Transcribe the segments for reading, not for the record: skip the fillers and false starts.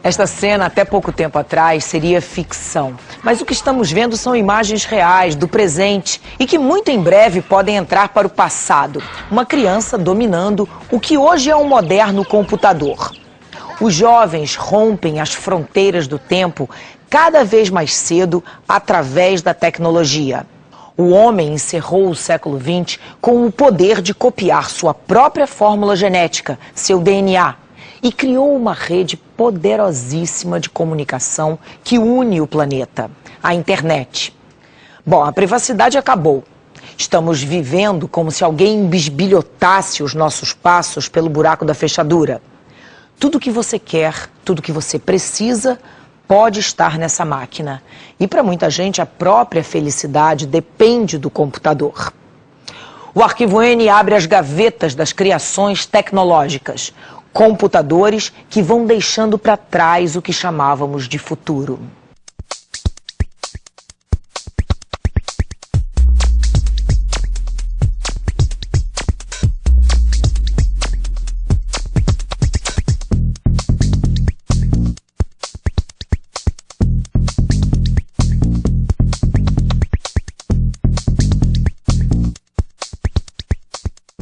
Esta cena, até pouco tempo atrás, seria ficção. Mas o que estamos vendo são imagens reais, do presente, e que muito em breve podem entrar para o passado. Uma criança dominando o que hoje é um moderno computador. Os jovens rompem as fronteiras do tempo cada vez mais cedo através da tecnologia. O homem encerrou o século XX com o poder de copiar sua própria fórmula genética, seu DNA, e criou uma rede poderosíssima de comunicação que une o planeta, a internet. Bom, a privacidade acabou. Estamos vivendo como se alguém bisbilhotasse os nossos passos pelo buraco da fechadura. Tudo que você quer, tudo que você precisa, pode estar nessa máquina. E para muita gente, a própria felicidade depende do computador. O Arquivo N abre as gavetas das criações tecnológicas. Computadores que vão deixando para trás o que chamávamos de futuro.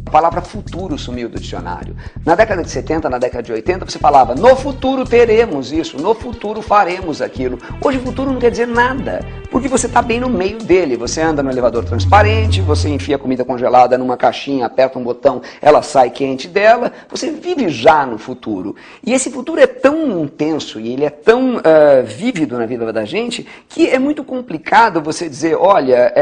A palavra futuro sumiu do dicionário. Na década de 70, na década de 80, você falava: no futuro teremos isso, no futuro faremos aquilo. Hoje futuro não quer dizer nada, porque você está bem no meio dele. Você anda no elevador transparente, você enfia comida congelada numa caixinha, aperta um botão, ela sai quente dela. Você vive já no futuro. E esse futuro é tão intenso e ele é tão vívido na vida da gente que é muito complicado você dizer: olha,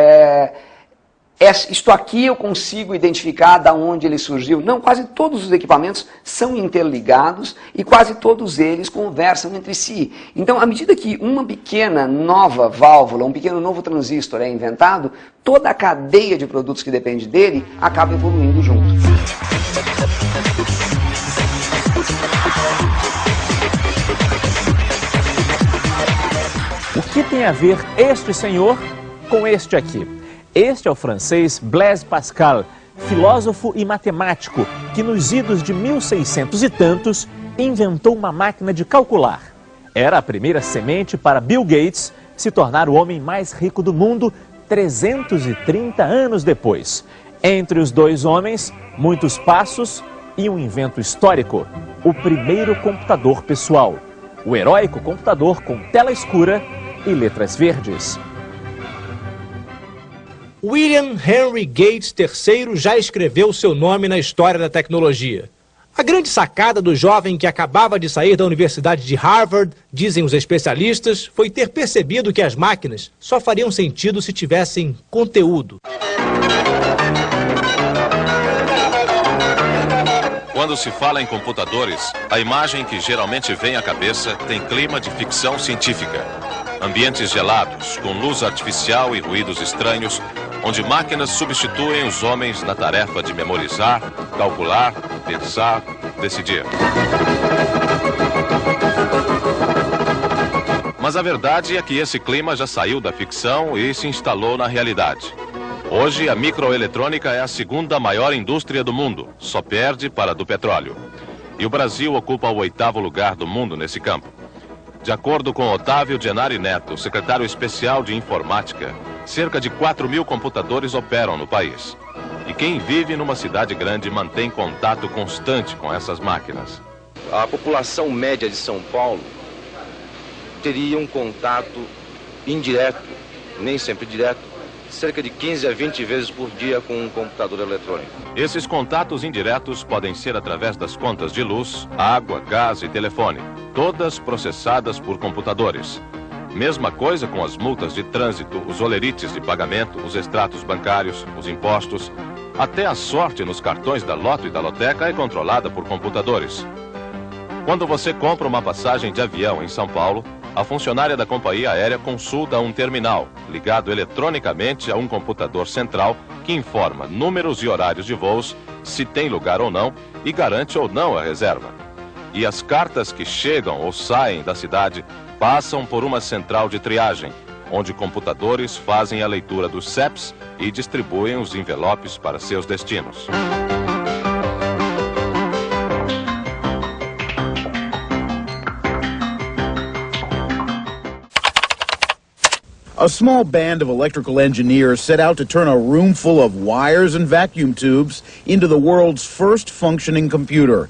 isto aqui eu consigo identificar de onde ele surgiu. Não, quase todos os equipamentos são interligados e quase todos eles conversam entre si. Então, à medida que uma pequena nova válvula, um pequeno novo transistor é inventado, toda a cadeia de produtos que depende dele acaba evoluindo junto. O que tem a ver este senhor com este aqui? Este é o francês Blaise Pascal, filósofo e matemático, que nos idos de 1600 e tantos inventou uma máquina de calcular. Era a primeira semente para Bill Gates se tornar o homem mais rico do mundo 330 anos depois. Entre os dois homens, muitos passos e um invento histórico: o primeiro computador pessoal, o heróico computador com tela escura e letras verdes. William Henry Gates III já escreveu seu nome na história da tecnologia. A grande sacada do jovem que acabava de sair da Universidade de Harvard, dizem os especialistas, foi ter percebido que as máquinas só fariam sentido se tivessem conteúdo. Quando se fala em computadores, a imagem que geralmente vem à cabeça tem clima de ficção científica. Ambientes gelados, com luz artificial e ruídos estranhos, onde máquinas substituem os homens na tarefa de memorizar, calcular, pensar, decidir. Mas a verdade é que esse clima já saiu da ficção e se instalou na realidade. Hoje, a microeletrônica é a segunda maior indústria do mundo, só perde para a do petróleo. E o Brasil ocupa o 8º lugar do mundo nesse campo. De acordo com Otávio Gennari Neto, secretário especial de informática, cerca de 4.000 computadores operam no país. E quem vive numa cidade grande mantém contato constante com essas máquinas. A população média de São Paulo teria um contato indireto, nem sempre direto, cerca de 15 a 20 vezes por dia com um computador eletrônico. Esses contatos indiretos podem ser através das contas de luz, água, gás e telefone, todas processadas por computadores. Mesma coisa com as multas de trânsito, os olerites de pagamento, os extratos bancários, os impostos. Até a sorte nos cartões da Loto e da Loteca é controlada por computadores. Quando você compra uma passagem de avião em São Paulo, a funcionária da companhia aérea consulta um terminal, ligado eletronicamente a um computador central, que informa números e horários de voos, se tem lugar ou não, e garante ou não a reserva. E as cartas que chegam ou saem da cidade passam por uma central de triagem, onde computadores fazem a leitura dos CEPs e distribuem os envelopes para seus destinos. A small band of electrical engineers set out to turn a room full of wires and vacuum tubes into the world's first functioning computer.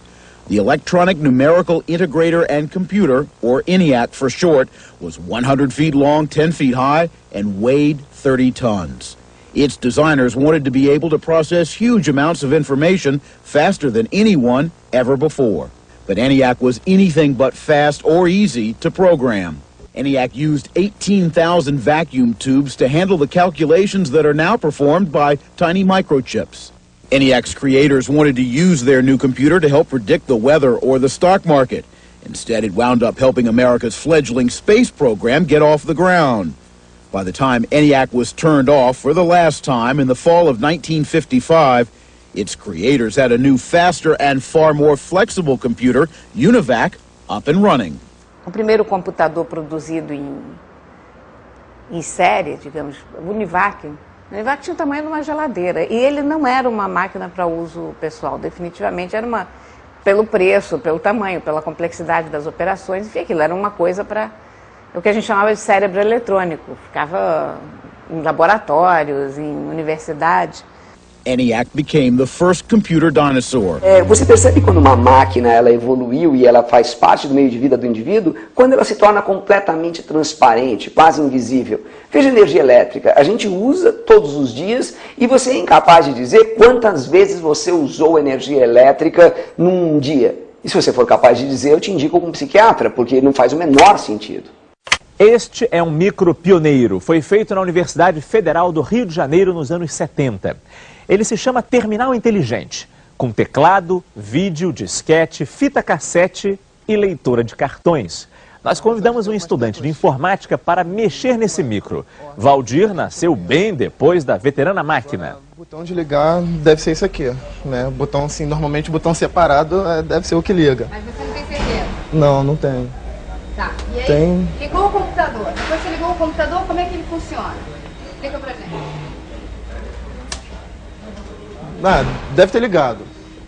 The Electronic Numerical Integrator and Computer, or ENIAC for short, was 100 feet long, 10 feet high, and weighed 30 tons. Its designers wanted to be able to process huge amounts of information faster than anyone ever before. But ENIAC was anything but fast or easy to program. ENIAC used 18,000 vacuum tubes to handle the calculations that are now performed by tiny microchips. ENIAC's creators wanted to use their new computer to help predict the weather or the stock market. Instead, it wound up helping America's fledgling space program get off the ground. By the time ENIAC was turned off for the last time in the fall of 1955, its creators had a new, faster and far more flexible computer, UNIVAC, up and running. O primeiro computador produzido em série, digamos, o UNIVAC. O UNIVAC tinha o tamanho de uma geladeira e ele não era uma máquina para uso pessoal, definitivamente era uma, pelo preço, pelo tamanho, pela complexidade das operações, enfim, aquilo era uma coisa para o que a gente chamava de cérebro eletrônico, ficava em laboratórios, em universidades. ENIAC became the first computer dinosaur. Você percebe quando uma máquina ela evoluiu e ela faz parte do meio de vida do indivíduo, quando ela se torna completamente transparente, quase invisível. Veja a energia elétrica, a gente usa todos os dias e você é incapaz de dizer quantas vezes você usou energia elétrica num dia. E se você for capaz de dizer, eu te indico como psiquiatra, porque não faz o menor sentido. Este é um micro pioneiro. Foi feito na Universidade Federal do Rio de Janeiro nos anos 70. Ele se chama Terminal Inteligente, com teclado, vídeo, disquete, fita cassete e leitora de cartões. Nós convidamos um estudante de informática para mexer nesse micro. Valdir nasceu bem depois da veterana máquina. O botão de ligar deve ser isso aqui, né? O botão, assim, normalmente o botão separado deve ser o que liga. Mas você não tem certeza? Não, não tem. Tá, e aí Tem. Ligou o computador. Depois você ligou o computador, como é que ele funciona? Explica pra gente. Deve ter ligado.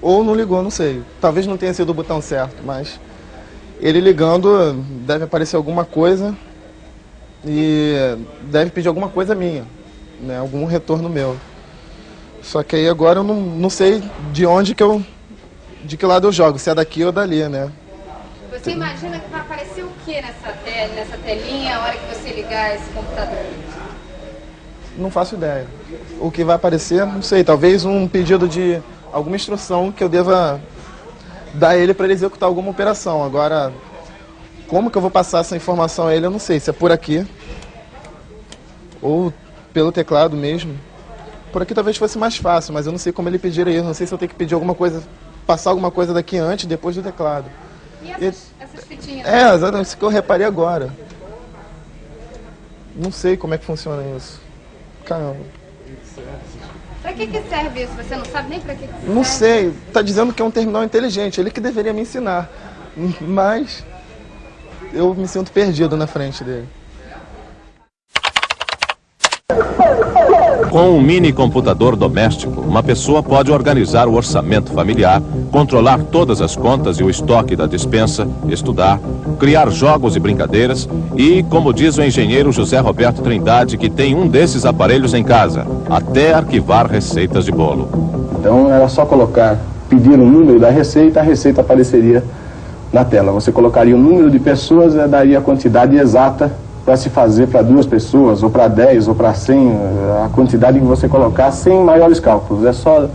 Ou não ligou, não sei. Talvez não tenha sido o botão certo, mas ele ligando deve aparecer alguma coisa e deve pedir alguma coisa minha, né? Algum retorno meu. Só que aí agora eu não sei de que lado eu jogo, se é daqui ou dali, né? Você imagina que vai aparecer o que nessa telinha a hora que você ligar esse computador? Não faço ideia. O que vai aparecer, não sei, talvez um pedido de alguma instrução que eu deva dar a ele para ele executar alguma operação. Agora, como que eu vou passar essa informação a ele, eu não sei. Se é por aqui ou pelo teclado mesmo. Por aqui talvez fosse mais fácil, mas eu não sei como ele pedir isso. Não sei se eu tenho que pedir alguma coisa, passar alguma coisa daqui antes, depois do teclado. E essas fitinhas? Exatamente, isso que eu reparei agora. Não sei como é que funciona isso. Caramba. Pra que serve isso? Você não sabe nem pra que serve? Não sei. Tá dizendo que é um terminal inteligente. Ele que deveria me ensinar. Mas eu me sinto perdido na frente dele. Com um mini computador doméstico, uma pessoa pode organizar o orçamento familiar, controlar todas as contas e o estoque da despensa, estudar, criar jogos e brincadeiras e, como diz o engenheiro José Roberto Trindade, que tem um desses aparelhos em casa, até arquivar receitas de bolo. Então era só colocar, pedir o número da receita, a receita apareceria na tela. Você colocaria o número de pessoas e daria a quantidade exata para se fazer para 2 pessoas, ou para 10, ou para 100, a quantidade que você colocar sem maiores cálculos. É só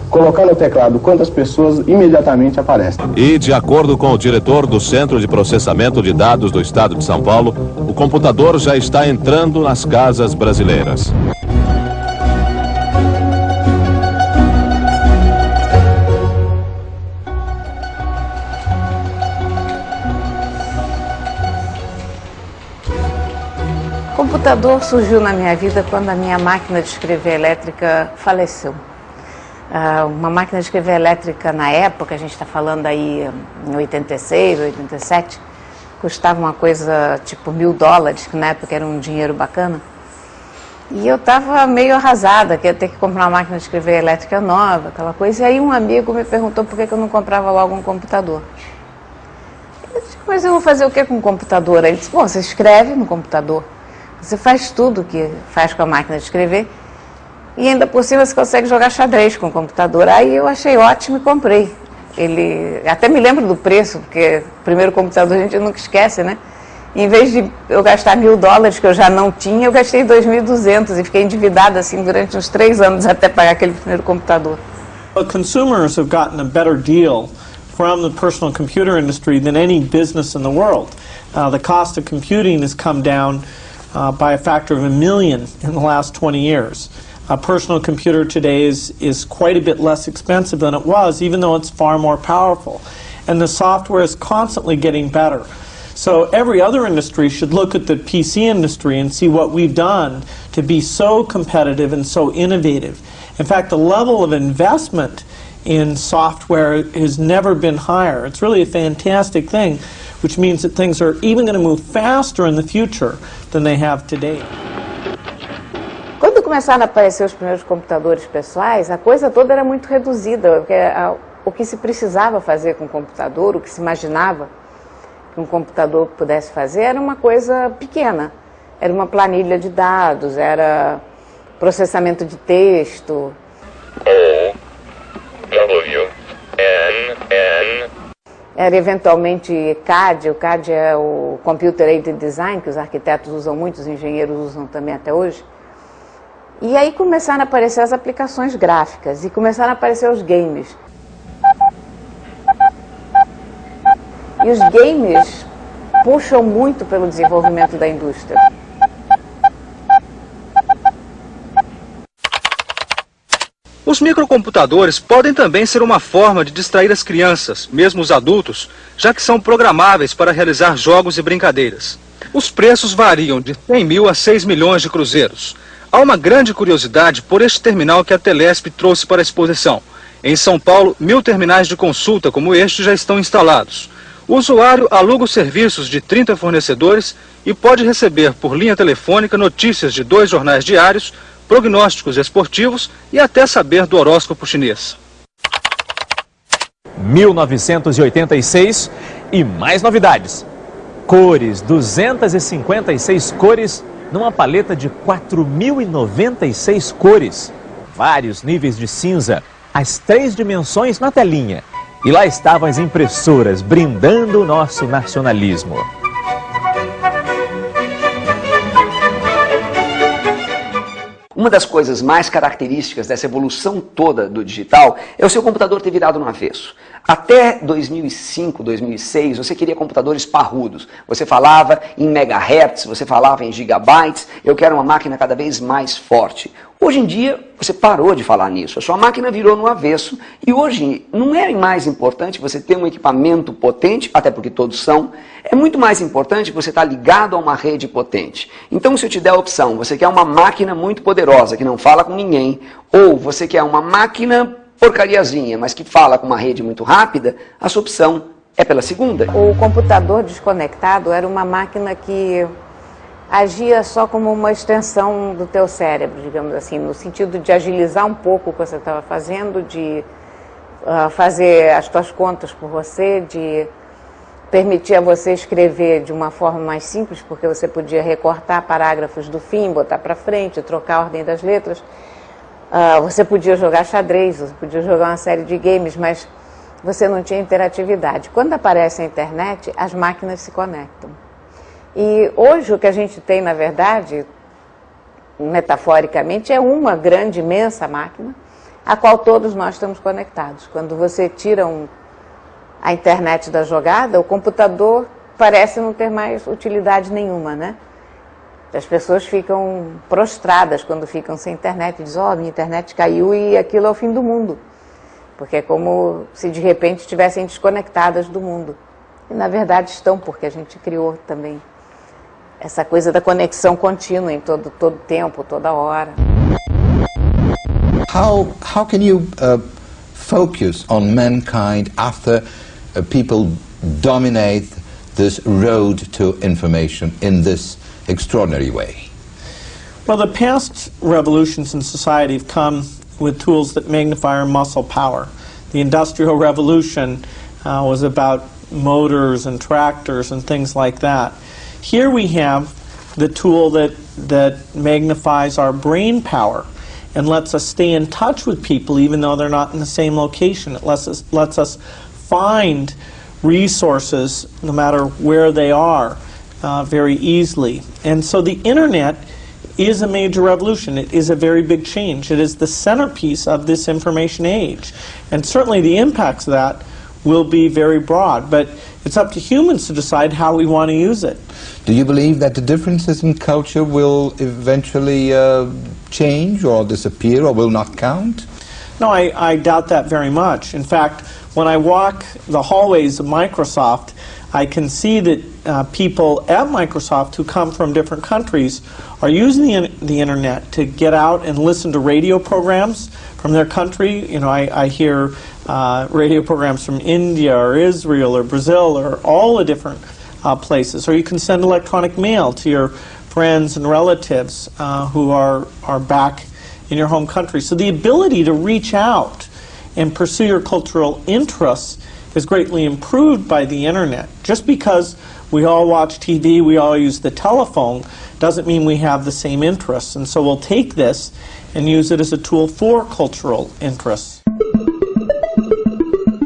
colocar no teclado quantas pessoas imediatamente aparecem. E, de acordo com o diretor do Centro de Processamento de Dados do Estado de São Paulo, o computador já está entrando nas casas brasileiras. O computador surgiu na minha vida quando a minha máquina de escrever elétrica faleceu. Uma máquina de escrever elétrica na época, a gente está falando aí em 86, 87, custava uma coisa tipo $1000, que na época era um dinheiro bacana. E eu estava meio arrasada, que ia ter que comprar uma máquina de escrever elétrica nova, aquela coisa. E aí um amigo me perguntou por que eu não comprava logo um computador. Eu disse, mas eu vou fazer o que com um computador? Aí ele disse, bom, você escreve no computador. Você faz tudo que faz com a máquina de escrever e ainda por cima você consegue jogar xadrez com o computador. Aí eu achei ótimo e comprei. Ele, até me lembro do preço, porque o primeiro computador a gente nunca esquece, né? Em vez de eu gastar $1.000, que eu já não tinha, eu gastei 2.200 e fiquei endividada assim durante uns 3 anos até pagar aquele primeiro computador. Well, consumers have gotten a better deal from the personal computer industry than any business in the world. The cost of computing has come down by a factor of 1 million in the last 20 years. A personal computer today is quite a bit less expensive than it was, even though it's far more powerful. And the software is constantly getting better. So every other industry should look at the PC industry and see what we've done to be so competitive and so innovative. In fact, the level of investment in software has never been higher. It's really a fantastic thing, which means that things are even going to move faster in the future than they have today. Quando começaram a aparecer os primeiros computadores pessoais, a coisa toda era muito reduzida, porque o que se precisava fazer com o computador, o que se imaginava que um computador pudesse fazer, era uma coisa pequena. Era uma planilha de dados, era processamento de texto. Era eventualmente CAD, o CAD é o Computer Aided Design, que os arquitetos usam muito, os engenheiros usam também até hoje. E aí começaram a aparecer as aplicações gráficas e começaram a aparecer os games. E os games puxam muito pelo desenvolvimento da indústria. Os microcomputadores podem também ser uma forma de distrair as crianças, mesmo os adultos, já que são programáveis para realizar jogos e brincadeiras. Os preços variam de 100 mil a 6 milhões de cruzeiros. Há uma grande curiosidade por este terminal que a Telesp trouxe para a exposição. Em São Paulo, 1000 terminais de consulta como este já estão instalados. O usuário aluga os serviços de 30 fornecedores e pode receber por linha telefônica notícias de 2 jornais diários, prognósticos esportivos e até saber do horóscopo chinês. 1986 e mais novidades. Cores, 256 cores numa paleta de 4.096 cores. Vários níveis de cinza, as 3 dimensões na telinha. E lá estavam as impressoras brindando o nosso nacionalismo. Uma das coisas mais características dessa evolução toda do digital é o seu computador ter virado no avesso. Até 2005, 2006, você queria computadores parrudos. Você falava em megahertz, você falava em gigabytes, eu quero uma máquina cada vez mais forte. Hoje em dia, você parou de falar nisso, a sua máquina virou no avesso e hoje não é mais importante você ter um equipamento potente, até porque todos são, é muito mais importante você estar ligado a uma rede potente. Então, se eu te der a opção, você quer uma máquina muito poderosa, que não fala com ninguém, ou você quer uma máquina porcariazinha, mas que fala com uma rede muito rápida, a sua opção é pela segunda. O computador desconectado era uma máquina que agia só como uma extensão do teu cérebro, digamos assim, no sentido de agilizar um pouco o que você estava fazendo, de fazer as tuas contas por você, de permitir a você escrever de uma forma mais simples, porque você podia recortar parágrafos do fim, botar para frente, trocar a ordem das letras. Você podia jogar xadrez, você podia jogar uma série de games, mas você não tinha interatividade. Quando aparece a internet, as máquinas se conectam. E hoje o que a gente tem, na verdade, metaforicamente, é uma grande, imensa máquina, a qual todos nós estamos conectados. Quando você tira a internet da jogada, o computador parece não ter mais utilidade nenhuma, né? As pessoas ficam prostradas quando ficam sem internet, dizem, minha internet caiu e aquilo é o fim do mundo. Porque é como se de repente estivessem desconectadas do mundo. E na verdade estão, porque a gente criou também essa coisa da conexão contínua em todo tempo, toda hora. How can you focus on mankind after people dominate this road to information in this extraordinary way? Well, the past revolutions in society have come with tools that magnify our muscle power. The Industrial Revolution was about motors and tractors and things like that. Here we have the tool that magnifies our brain power and lets us stay in touch with people even though they're not in the same location. It lets us find resources no matter where they are very easily. And so the internet is a major revolution. It is a very big change. It is the centerpiece of this information age. And certainly the impacts of that will be very broad, but it's up to humans to decide how we want to use it. Do you believe that the differences in culture will eventually change or disappear or will not count? No, I doubt that very much. In fact, when I walk the hallways of Microsoft, I can see that people at Microsoft who come from different countries are using the internet to get out and listen to radio programs from their country. You know, I hear radio programs from India or Israel or Brazil or all the different places. Or you can send electronic mail to your friends and relatives who are back in your home country. So the ability to reach out and pursue your cultural interests is greatly improved by the internet. Just because we all watch TV, we all use the telephone, doesn't mean we have the same interests. And so we'll take this and use it as a tool for cultural interests.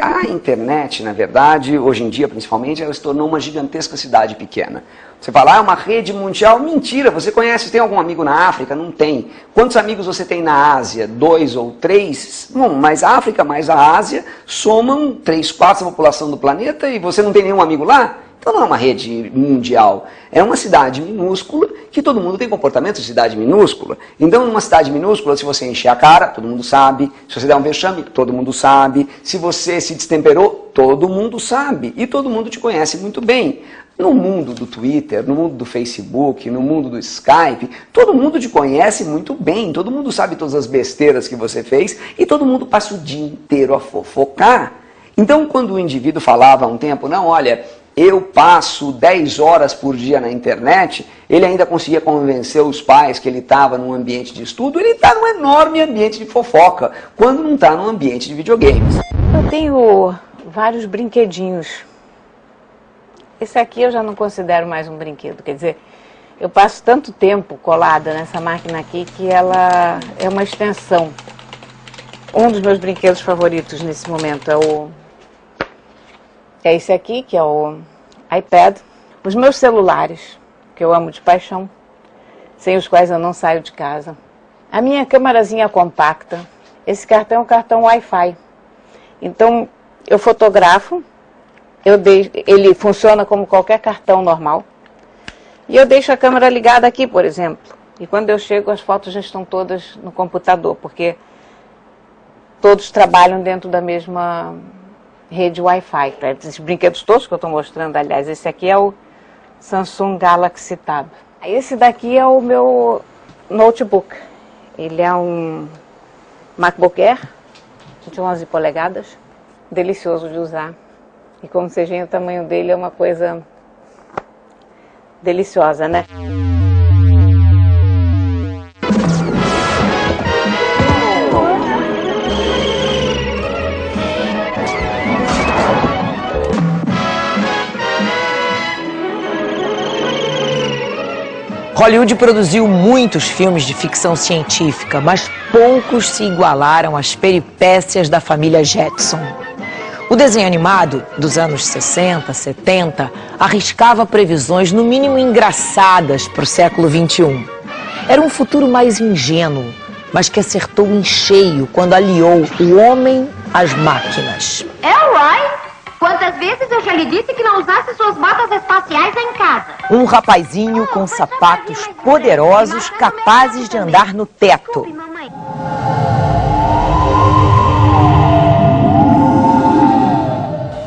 A internet, na verdade, hoje em dia principalmente, ela se tornou uma gigantesca cidade pequena. Você fala, é uma rede mundial? Mentira, você conhece, tem algum amigo na África? Não tem. Quantos amigos você tem na Ásia? 2 ou 3? Bom, mas a África mais a Ásia somam 3/4 da população do planeta e você não tem nenhum amigo lá? Então não é uma rede mundial, é uma cidade minúscula que todo mundo tem comportamento de cidade minúscula. Então numa cidade minúscula, se você encher a cara, todo mundo sabe. Se você der um vexame, todo mundo sabe. Se você se destemperou, todo mundo sabe. E todo mundo te conhece muito bem. No mundo do Twitter, no mundo do Facebook, no mundo do Skype, todo mundo te conhece muito bem, todo mundo sabe todas as besteiras que você fez e todo mundo passa o dia inteiro a fofocar. Então quando o indivíduo falava há um tempo, não, olha, eu passo 10 horas por dia na internet, ele ainda conseguia convencer os pais que ele estava num ambiente de estudo, ele está num enorme ambiente de fofoca, quando não está num ambiente de videogames. Eu tenho vários brinquedinhos. Esse aqui eu já não considero mais um brinquedo, quer dizer, eu passo tanto tempo colada nessa máquina aqui que ela é uma extensão. Um dos meus brinquedos favoritos nesse momento é esse aqui, que é o iPad. Os meus celulares, que eu amo de paixão, sem os quais eu não saio de casa. A minha câmerazinha compacta. Esse cartão é um cartão Wi-Fi. Então, eu fotografo, ele funciona como qualquer cartão normal. E eu deixo a câmera ligada aqui, por exemplo. E quando eu chego, as fotos já estão todas no computador, porque todos trabalham dentro da mesma rede Wi-Fi. Esses brinquedos todos que eu estou mostrando, aliás, esse aqui é o Samsung Galaxy Tab. Esse daqui é o meu notebook. Ele é um MacBook Air de 11 polegadas, delicioso de usar. E como vocês veem, o tamanho dele é uma coisa deliciosa, né? Hollywood produziu muitos filmes de ficção científica, mas poucos se igualaram às peripécias da família Jetson. O desenho animado dos anos 60, 70 arriscava previsões no mínimo engraçadas para o século XXI. Era um futuro mais ingênuo, mas que acertou em cheio quando aliou o homem às máquinas. Elroy, quantas vezes eu já lhe disse que não usasse suas botas espaciais em casa? Um rapazinho com sapatos poderosos capazes de andar no teto.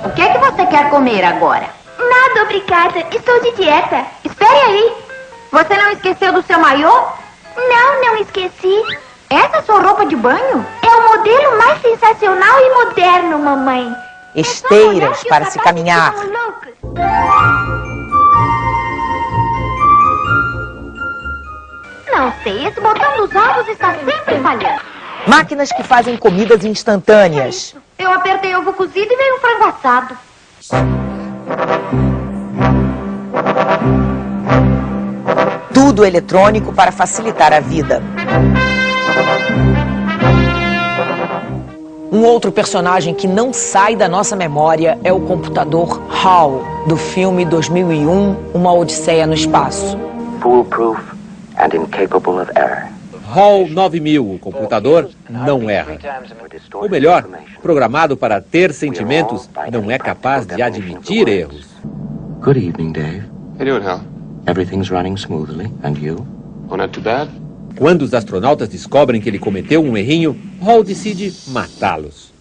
O que é que você quer comer agora? Nada, obrigada. Estou de dieta. Espere aí. Você não esqueceu do seu maiô? Não esqueci. Essa é sua roupa de banho? É o modelo mais sensacional e moderno, mamãe. Esteiras para se caminhar. Não sei, esse botão dos ovos está sempre falhando. Máquinas que fazem comidas instantâneas. Eu apertei ovo cozido e veio um frango assado. tudo eletrônico para facilitar a vida. Um outro personagem que não sai da nossa memória é o computador HAL, do filme 2001, Uma Odisseia no Espaço. Foolproof and incapable of error. HAL 9000, o computador não erra. Ou melhor, programado para ter sentimentos, não é capaz de admitir erros. Good evening, Dave. How you doing, Hal? Everything's running smoothly, and you? Oh, not too bad. Quando os astronautas descobrem que ele cometeu um errinho, HAL decide matá-los.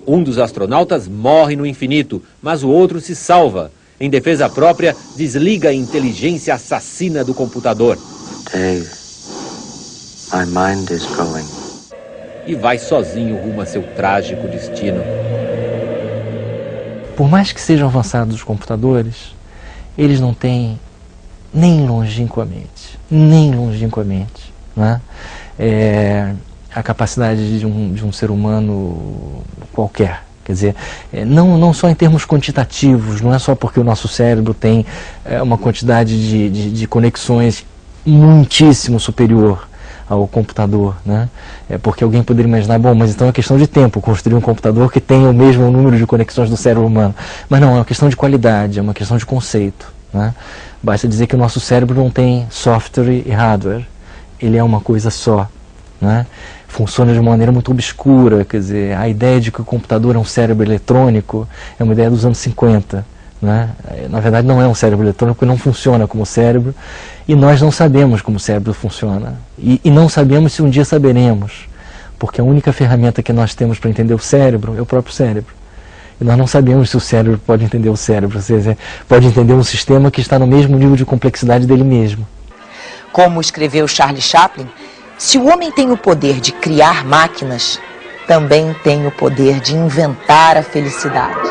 Um dos astronautas morre no infinito, mas o outro se salva. Em defesa própria, desliga a inteligência assassina do computador. Dave, my mind is going. E vai sozinho rumo a seu trágico destino. Por mais que sejam avançados os computadores, eles não têm nem longínquamente, né? A capacidade de um ser humano qualquer. Quer dizer, não só em termos quantitativos, não é só porque o nosso cérebro tem uma quantidade de conexões muitíssimo superior ao computador, né? Porque alguém poderia imaginar, bom, mas então é questão de tempo construir um computador que tenha o mesmo número de conexões do cérebro humano. Mas não, é uma questão de qualidade, é uma questão de conceito, né? Basta dizer que o nosso cérebro não tem software e hardware, ele é uma coisa só, né? Funciona de uma maneira muito obscura, quer dizer, a ideia de que o computador é um cérebro eletrônico é uma ideia dos anos 50, né? Na verdade não é um cérebro eletrônico porque não funciona como cérebro e nós não sabemos como o cérebro funciona e não sabemos se um dia saberemos, porque a única ferramenta que nós temos para entender o cérebro é o próprio cérebro. E nós não sabemos se o cérebro pode entender o cérebro, ou seja, pode entender um sistema que está no mesmo nível de complexidade dele mesmo. Como escreveu Charlie Chaplin, se o homem tem o poder de criar máquinas, também tem o poder de inventar a felicidade.